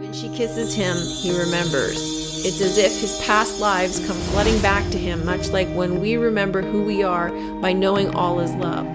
When she kisses him, he remembers. It's as if his past lives come flooding back to him, much like when we remember who we are by knowing all is love.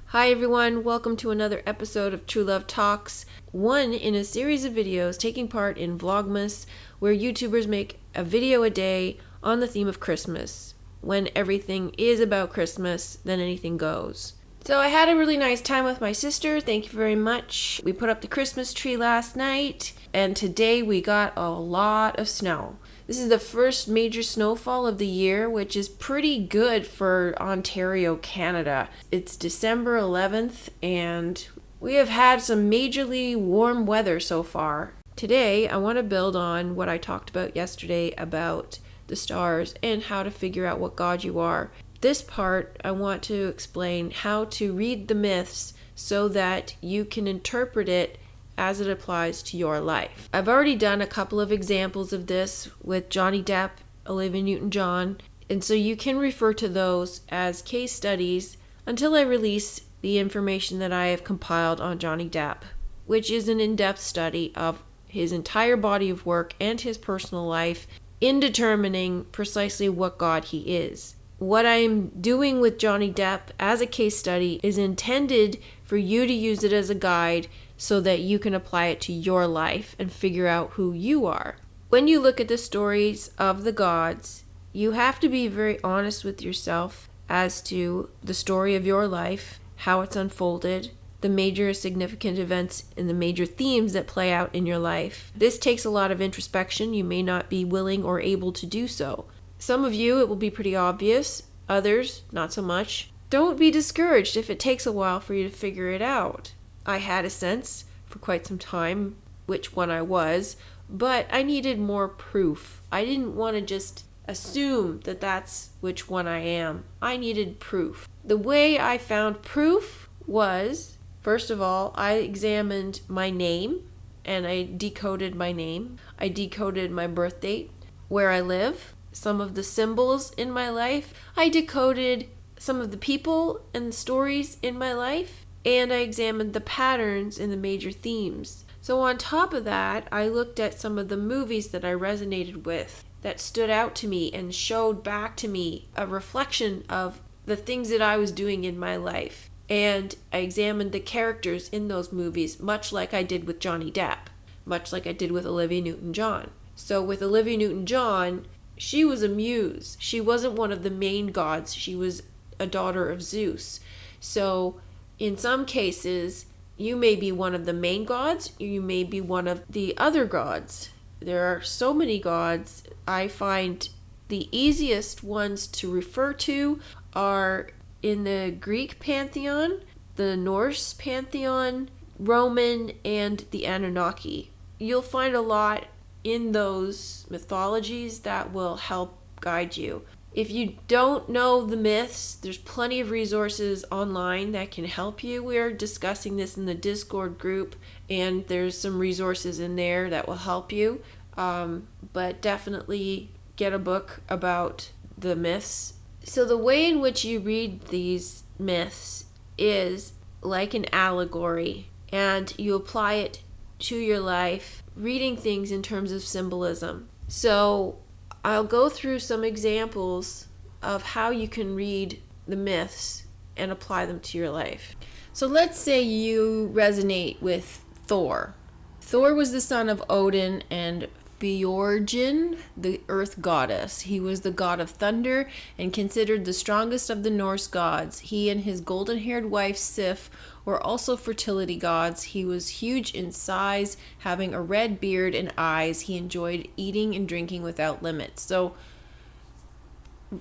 Hi everyone, welcome to another episode of True Love Talks, one in a series of videos taking part in Vlogmas, where YouTubers make a video a day on the theme of Christmas. When everything is about Christmas, then anything goes. So I had a really nice time with my sister, thank you very much. We put up the Christmas tree last night, and today we got a lot of snow. This is the first major snowfall of the year, which is pretty good for Ontario, Canada. It's December 11th, and we have had some majorly warm weather so far. Today, I want to build on what I talked about yesterday about the stars and how to figure out what God you are. This part, I want to explain how to read the myths so that you can interpret it as it applies to your life. I've already done a couple of examples of this with Johnny Depp, Olivia Newton-John, and so you can refer to those as case studies until I release the information that I have compiled on Johnny Depp, which is an in-depth study of his entire body of work and his personal life in determining precisely what God he is. What I'm doing with Johnny Depp as a case study is intended for you to use it as a guide so that you can apply it to your life and figure out who you are. When you look at the stories of the gods, you have to be very honest with yourself as to the story of your life, how it's unfolded, the major significant events and the major themes that play out in your life. This takes a lot of introspection. You may not be willing or able to do so. Some of you, it will be pretty obvious. Others, not so much. Don't be discouraged if it takes a while for you to figure it out. I had a sense for quite some time which one I was, but I needed more proof. I didn't want to just assume that that's which one I am. I needed proof. The way I found proof was, first of all, I examined my name and I decoded my name. I decoded my birth date, where I live, some of the symbols in my life. I decoded some of the people and stories in my life, and I examined the patterns and the major themes. So on top of that, I looked at some of the movies that I resonated with, that stood out to me and showed back to me a reflection of the things that I was doing in my life. And I examined the characters in those movies, much like I did with Johnny Depp, much like I did with Olivia Newton-John. So with Olivia Newton-John, she was a muse. She wasn't one of the main gods. She was a daughter of Zeus. So in some cases, you may be one of the main gods, you may be one of the other gods. There are so many gods. I find the easiest ones to refer to are in the Greek pantheon, the Norse pantheon, Roman, and the Anunnaki. You'll find a lot in those mythologies that will help guide you. If you don't know the myths, there's plenty of resources online that can help you. We're discussing this in the Discord group, and there's some resources in there that will help you. But definitely get a book about the myths. So the way in which you read these myths is like an allegory, and you apply it to your life, reading things in terms of symbolism. So I'll go through some examples of how you can read the myths and apply them to your life. So let's say you resonate with Thor. Thor was the son of Odin and Bjorgin, the earth goddess. He was the god of thunder and considered the strongest of the Norse gods. He and his golden-haired wife Sif were also fertility gods. He was huge in size, having a red beard and eyes. He enjoyed eating and drinking without limits. So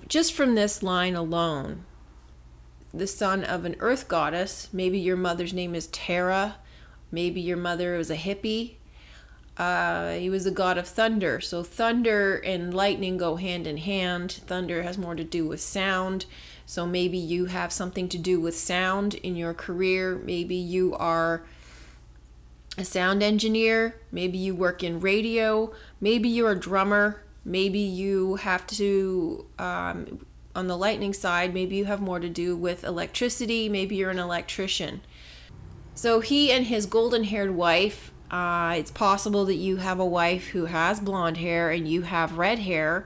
just from this line alone, the son of an earth goddess, maybe your mother's name is Hera, maybe your mother was a hippie. He was a god of thunder. So thunder and lightning go hand in hand. Thunder has more to do with sound. So maybe you have something to do with sound in your career. Maybe you are a sound engineer. Maybe you work in radio. Maybe you're a drummer. Maybe you have to, on the lightning side, maybe you have more to do with electricity. Maybe you're an electrician. So he and his golden-haired wife, it's possible that you have a wife who has blonde hair and you have red hair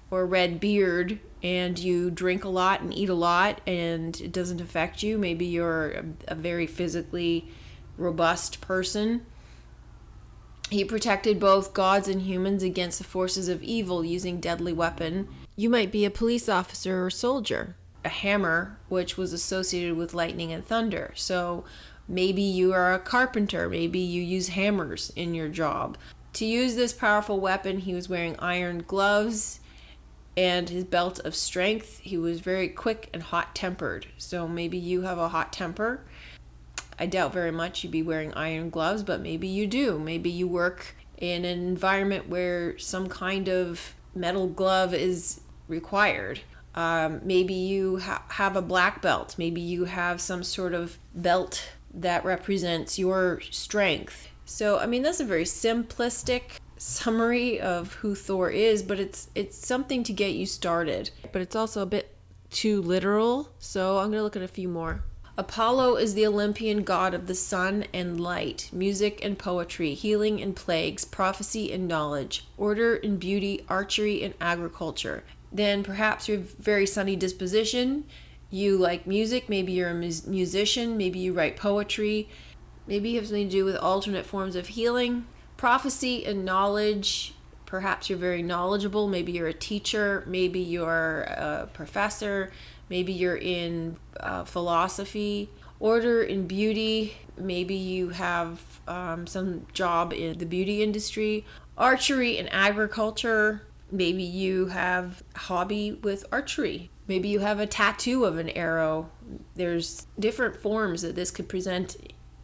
or red beard, and you drink a lot and eat a lot and it doesn't affect you. Maybe you're a very physically robust person. He protected both gods and humans against the forces of evil using deadly weapon. You might be a police officer or soldier. A hammer, which was associated with lightning and thunder. So maybe you are a carpenter. Maybe you use hammers in your job. To use this powerful weapon, he was wearing iron gloves and his belt of strength. He was very quick and hot-tempered. So maybe you have a hot temper. I doubt very much you'd be wearing iron gloves, but maybe you do. Maybe you work in an environment where some kind of metal glove is required. Maybe you have a black belt. Maybe you have some sort of belt that represents your strength. So, I mean, that's a very simplistic summary of who Thor is, but it's something to get you started. But it's also a bit too literal, so I'm going to look at a few more. Apollo is the Olympian god of the sun and light, music and poetry, healing and plagues, prophecy and knowledge, order and beauty, archery and agriculture. Then perhaps you have a very sunny disposition. You like music. Maybe you're a musician. Maybe you write poetry. Maybe you have something to do with alternate forms of healing. Prophecy and knowledge. Perhaps you're very knowledgeable. Maybe you're a teacher. Maybe you're a professor. Maybe you're in philosophy. Order and beauty. Maybe you have some job in the beauty industry. Archery and agriculture. Maybe you have a hobby with archery. Maybe you have a tattoo of an arrow. There's different forms that this could present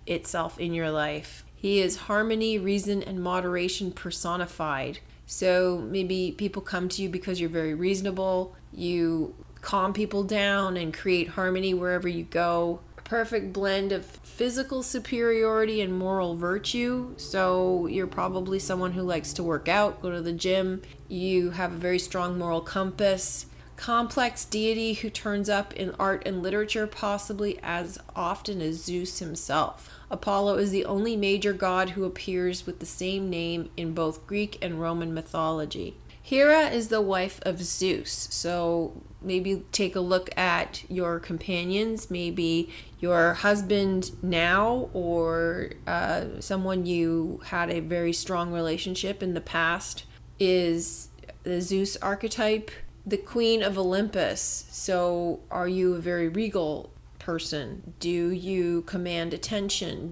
itself in your life. He is harmony, reason, and moderation personified. So maybe people come to you because you're very reasonable. You calm people down and create harmony wherever you go. A perfect blend of physical superiority and moral virtue. So you're probably someone who likes to work out, go to the gym. You have a very strong moral compass. Complex deity who turns up in art and literature possibly as often as Zeus himself. Apollo is the only major god who appears with the same name in both Greek and Roman mythology. Hera is the wife of Zeus, so maybe take a look at your companions, maybe your husband now or someone you had a very strong relationship in the past is the Zeus archetype. The Queen of Olympus, so are you a very regal person? Do you command attention?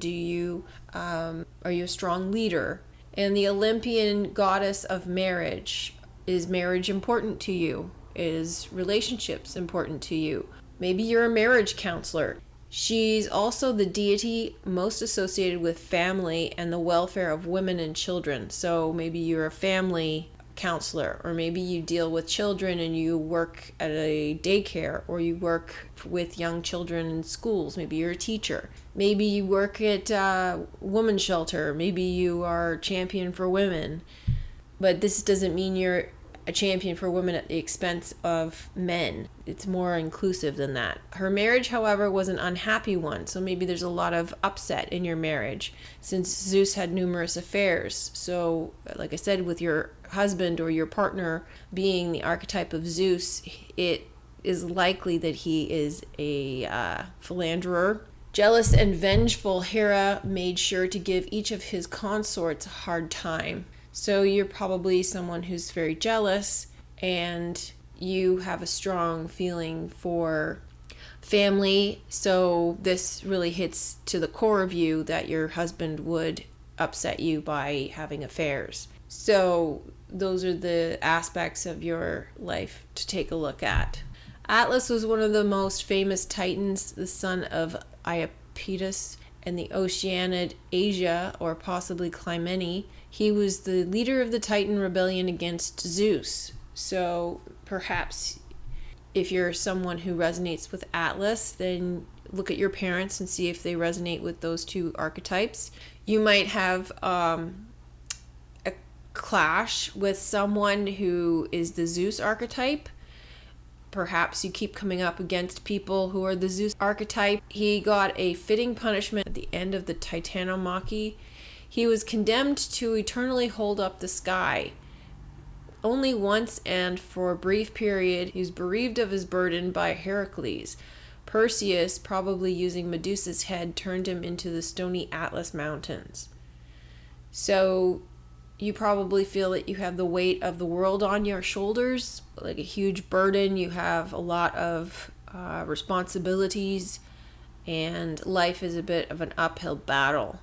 Are you a strong leader? And the Olympian goddess of marriage. Is marriage important to you? Is relationships important to you? Maybe you're a marriage counselor. She's also the deity most associated with family and the welfare of women and children. So maybe you're a family counselor, or maybe you deal with children and you work at a daycare, or you work with young children in schools. Maybe you're a teacher. Maybe you work at a women's shelter. Maybe you are a champion for women. But this doesn't mean you're a champion for women at the expense of men. It's more inclusive than that. Her marriage, however, was an unhappy one, so maybe there's a lot of upset in your marriage since Zeus had numerous affairs. So, like I said, with your husband or your partner being the archetype of Zeus, it is likely that he is a philanderer. Jealous and vengeful, Hera made sure to give each of his consorts a hard time. So you're probably someone who's very jealous and you have a strong feeling for family. So this really hits to the core of you that your husband would upset you by having affairs. So those are the aspects of your life to take a look at. Atlas was one of the most famous titans, the son of Iapetus and the Oceanid Asia, or possibly Clymene. He was the leader of the Titan rebellion against Zeus. So perhaps if you're someone who resonates with Atlas, then look at your parents and see if they resonate with those two archetypes. You might have a clash with someone who is the Zeus archetype, perhaps you keep coming up against people who are the Zeus archetype. He got a fitting punishment at the end of the Titanomachy. He was condemned to eternally hold up the sky. Only once and for a brief period, he was bereaved of his burden by Heracles. Perseus, probably using Medusa's head, turned him into the stony Atlas Mountains. So you probably feel that you have the weight of the world on your shoulders, like a huge burden. You have a lot of responsibilities, and life is a bit of an uphill battle.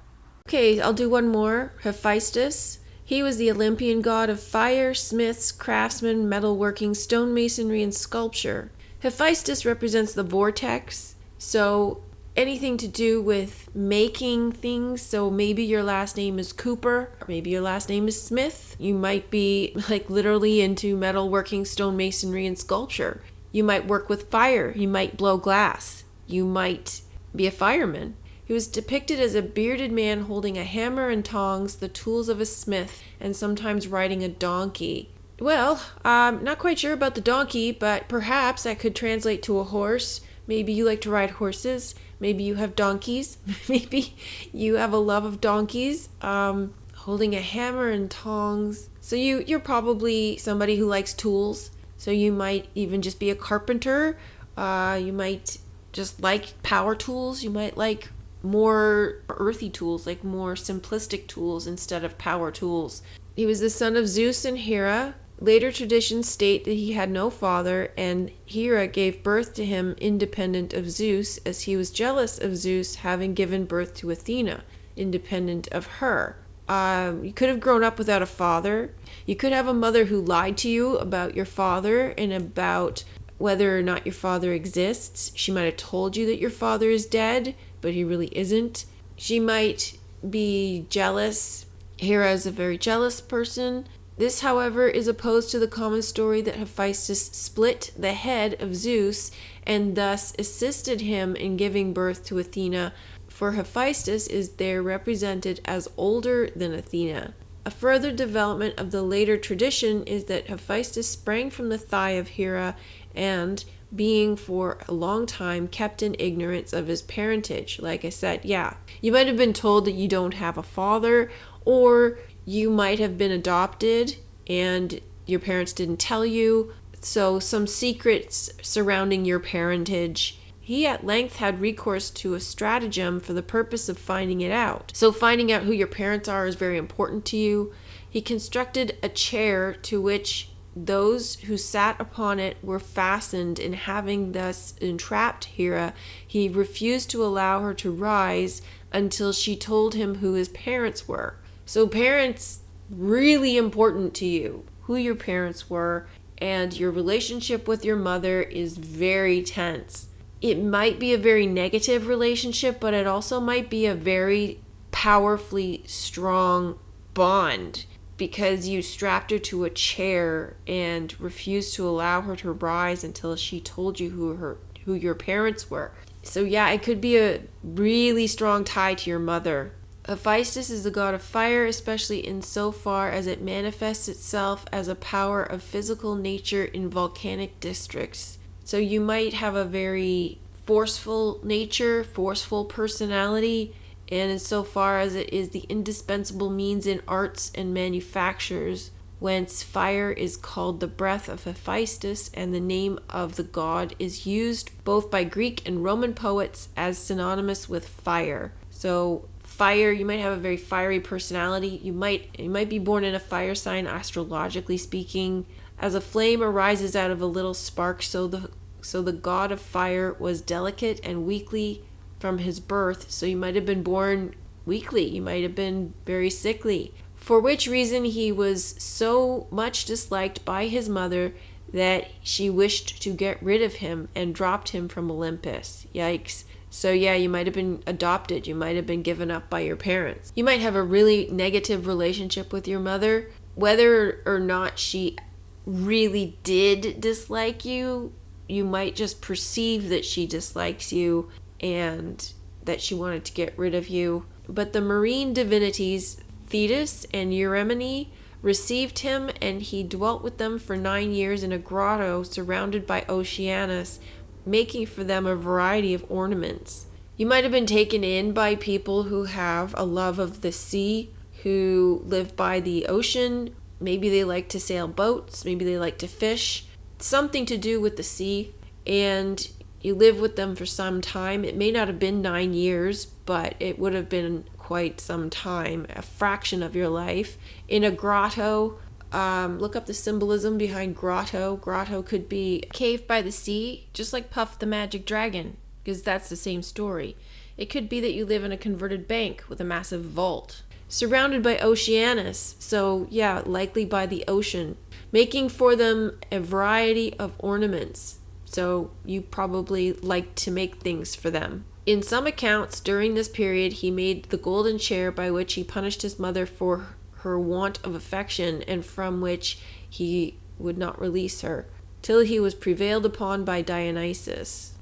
Okay, I'll do one more. Hephaestus. He was the Olympian god of fire, smiths, craftsmen, metalworking, stonemasonry, and sculpture. Hephaestus represents the vortex, so anything to do with making things. So maybe your last name is Cooper, or maybe your last name is Smith. You might be like literally into metalworking, stonemasonry, and sculpture. You might work with fire. You might blow glass. You might be a fireman. He was depicted as a bearded man holding a hammer and tongs, the tools of a smith, and sometimes riding a donkey. Well, I'm not quite sure about the donkey, but perhaps that could translate to a horse. Maybe you like to ride horses. Maybe you have donkeys. Maybe you have a love of donkeys. Holding a hammer and tongs. So you're probably somebody who likes tools. So you might even just be a carpenter. You might just like power tools. You might like more earthy tools, like more simplistic tools instead of power tools. He was the son of Zeus and Hera. Later traditions state that he had no father, and Hera gave birth to him independent of Zeus, as he was jealous of Zeus having given birth to Athena, independent of her. You could have grown up without a father. You could have a mother who lied to you about your father and about whether or not your father exists. She might have told you that your father is dead, but he really isn't. She might be jealous. Hera is a very jealous person. This, however, is opposed to the common story that Hephaestus split the head of Zeus and thus assisted him in giving birth to Athena, for Hephaestus is there represented as older than Athena. A further development of the later tradition is that Hephaestus sprang from the thigh of Hera and, being for a long time kept in ignorance of his parentage. Like I said, you might have been told that you don't have a father, or you might have been adopted and your parents didn't tell you. So some secrets surrounding your parentage. He at length had recourse to a stratagem for the purpose of finding it out. So finding out who your parents are is very important to you. He constructed a chair to which those who sat upon it were fastened, and having thus entrapped Hera, he refused to allow her to rise until she told him who his parents were. So parents, really important to you, who your parents were, and your relationship with your mother is very tense. It might be a very negative relationship, but it also might be a very powerfully strong bond, because you strapped her to a chair and refused to allow her to rise until she told you who your parents were. So it could be a really strong tie to your mother. Hephaestus is the god of fire, especially insofar as it manifests itself as a power of physical nature in volcanic districts. So you might have a very forceful nature, forceful personality, and insofar as it is the indispensable means in arts and manufactures, whence fire is called the breath of Hephaestus, and the name of the god is used both by Greek and Roman poets as synonymous with fire. So fire, you might have a very fiery personality. You might be born in a fire sign, astrologically speaking. As a flame arises out of a little spark, so the god of fire was delicate and weakly from his birth, so you might have been born weakly, you might have been very sickly, for which reason he was so much disliked by his mother that she wished to get rid of him and dropped him from Olympus. Yikes. So you might have been adopted, you might have been given up by your parents. You might have a really negative relationship with your mother. Whether or not she really did dislike you, you might just perceive that she dislikes you and that she wanted to get rid of you. But the marine divinities Thetis and Eurymene received him, and he dwelt with them for 9 years in a grotto surrounded by Oceanus, making for them a variety of ornaments. You might have been taken in by people who have a love of the sea, who live by the ocean. Maybe they like to sail boats, maybe they like to fish, something to do with the sea, and you live with them for some time. It may not have been 9 years, but it would have been quite some time, a fraction of your life, in a grotto. Look up the symbolism behind grotto. Grotto could be a cave by the sea, just like Puff the Magic Dragon, because that's the same story. It could be that you live in a converted bank with a massive vault, surrounded by Oceanus, so yeah, likely by the ocean, making for them a variety of ornaments. So you probably like to make things for them. In some accounts, during this period, he made the golden chair by which he punished his mother for her want of affection, and from which he would not release her, till he was prevailed upon by Dionysus.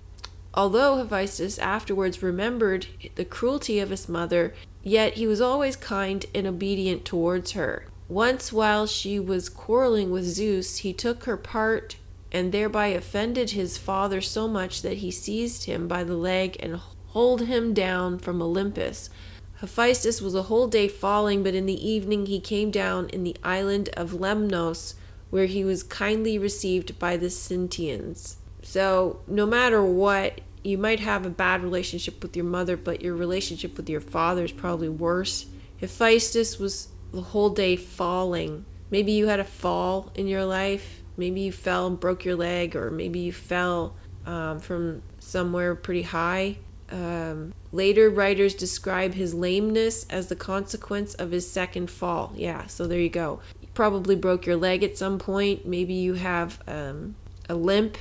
Although Hephaestus afterwards remembered the cruelty of his mother, yet he was always kind and obedient towards her. Once, while she was quarreling with Zeus, he took her part and thereby offended his father so much that he seized him by the leg and hauled him down from Olympus. Hephaestus was a whole day falling, but in the evening he came down in the island of Lemnos, where he was kindly received by the Sintians. So no matter what, you might have a bad relationship with your mother, but your relationship with your father is probably worse. Hephaestus was the whole day falling. Maybe you had a fall in your life. Maybe you fell and broke your leg, or maybe you fell from somewhere pretty high. Later writers describe his lameness as the consequence of his second fall. Yeah, so there you go. You probably broke your leg at some point. Maybe you have a limp.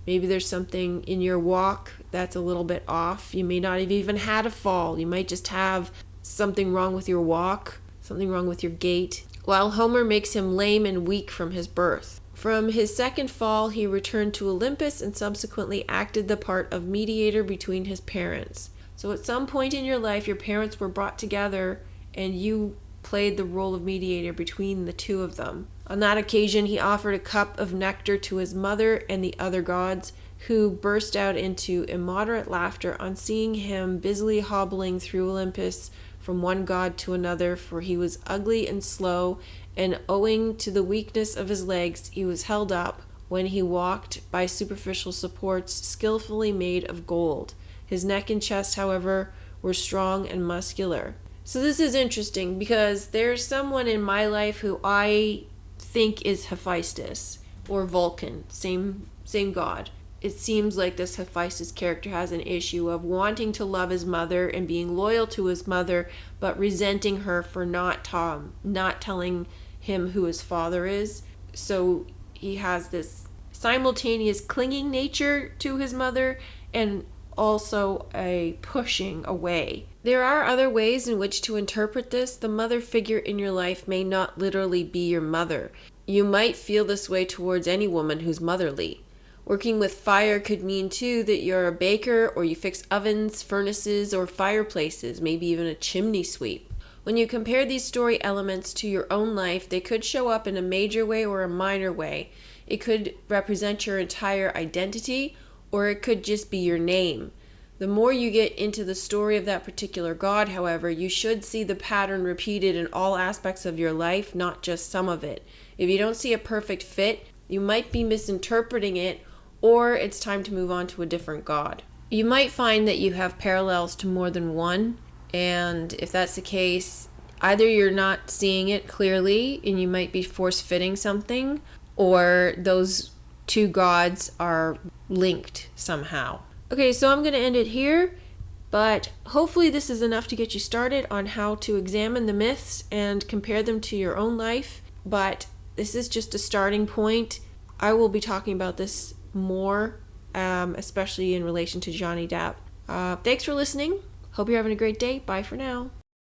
Maybe there's something in your walk that's a little bit off. You may not have even had a fall. You might just have something wrong with your walk, something wrong with your gait. While Homer makes him lame and weak from his birth. From his second fall, he returned to Olympus and subsequently acted the part of mediator between his parents. So at some point in your life, your parents were brought together and you played the role of mediator between the two of them. On that occasion, he offered a cup of nectar to his mother and the other gods, who burst out into immoderate laughter on seeing him busily hobbling through Olympus from one god to another, for he was ugly and slow, and owing to the weakness of his legs, he was held up when he walked by superficial supports skillfully made of gold. His neck and chest, however, were strong and muscular. So this is interesting because there's someone in my life who I think is Hephaestus or Vulcan, same god. It seems like this Hephaestus character has an issue of wanting to love his mother and being loyal to his mother, but resenting her for not telling him who his father is. So he has this simultaneous clinging nature to his mother and also a pushing away. There are other ways in which to interpret this. The mother figure in your life may not literally be your mother. You might feel this way towards any woman who's motherly. Working with fire could mean too that you're a baker, or you fix ovens, furnaces, or fireplaces, maybe even a chimney sweep. When you compare these story elements to your own life, they could show up in a major way or a minor way. It could represent your entire identity, or it could just be your name. The more you get into the story of that particular god, however, you should see the pattern repeated in all aspects of your life, not just some of it. If you don't see a perfect fit, you might be misinterpreting it, or it's time to move on to a different god. You might find that you have parallels to more than one, and if that's the case, either you're not seeing it clearly and you might be force-fitting something, or those two gods are linked somehow. Okay, so I'm going to end it here, but hopefully this is enough to get you started on how to examine the myths and compare them to your own life. But this is just a starting point. I will be talking about this more, especially in relation to Johnny Depp. Thanks for listening. Hope you're having a great day. Bye for now.